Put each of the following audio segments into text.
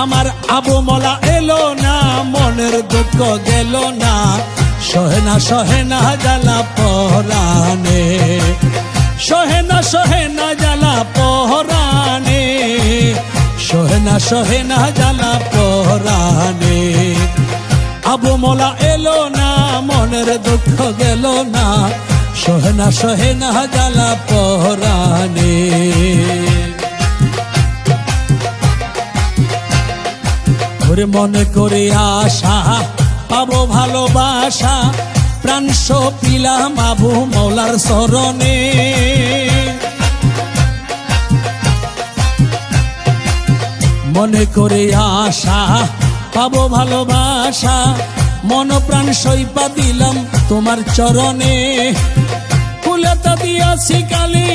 আমার আবু মোলা এলো না, মনের দুঃখ গেল না, সহে না জ্বালা পরাণে, সহে না জ্বালা পরাণে, সহে না জ্বালা পরাণে। আবু মোলা এলো না, মনের দুঃখ গেল না, সহে না জ্বালা পরাণে। ওরে মনে করে আশা পাবো ভালোবাসা, প্রাণ সপিলাম আবু মৌলার চরণে। মনে করে আশা পাবো ভালোবাসা, মন প্রাণ সইপা দিলাম তোমার চরণে। ফুলেতে দিয়াছি কালি,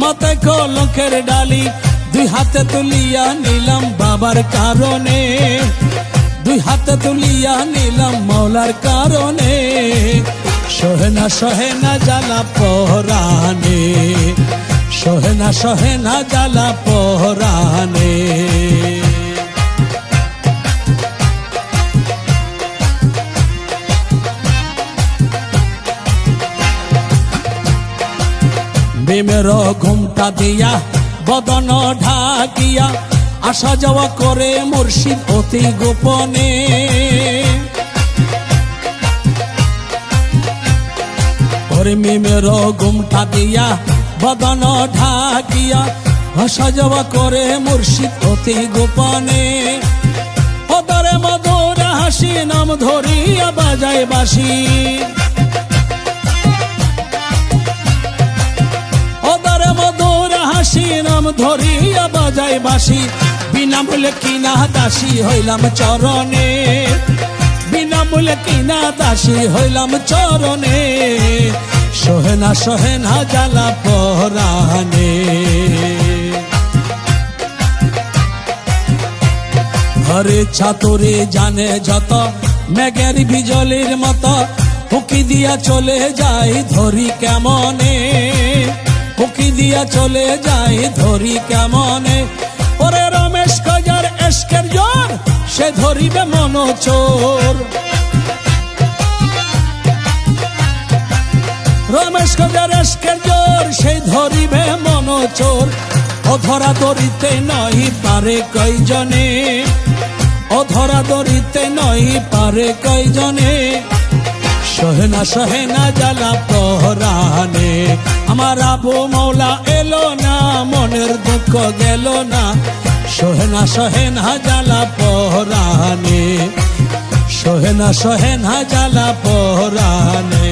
মাথায় কলঙ্কের ডালি, দুই হাতে তুলিয়া নিলাম বাবার কারণে, দুই হাতে তুলিয়া নিলাম মৌলার কারণে। সহে না জ্বালা পরাণে, সহে না জ্বালা পরাণে। প্রেমের ঘুমটা দিয়া বদন ঢাকিয়া, আসা যাওয়া করে মুর্শিদ অতি গোপনে। ওরে প্রেমের ঘুমটা দিয়া বদন ঢাকিয়া, আসা যাওয়া করে মুর্শিদ অতি গোপনে। ওদরে মধুর হাসি, নাম ধরিয়া বাজায় বাঁশি, নাম ধরিয়া বাজায় বাঁশি। বিনামূল্যে কিনা দাসী হইলাম চরণে, বিনামূল্যে কিনা দাসী হইলাম চরণে। সহে না জ্বালা পরাণে। ঘরে ছাতুরে জানে যত, মেঘের বিজলির মতো, হুকি দিয়া চলে যাই ধরি কেমনে, হুকি দিয়া চলে যাই ধরি কেমনে। ওরে রমেশ গজার এশকের জোর, সে ধরিবে মন চোর। রমেশ গজার এশকের জোর, সে ধরিবে মন চোর। অধরা দরিতে নহি পারে কয়জনে, অধরা দরিতে নহি পারে কয়জনে। সহে না জ্বালা পরাণে। আমার আবু মৌলা এলো না, মনের দুঃখ গেল না, সহে না জ্বালা পরাণে, সহে না জ্বালা পরাণে।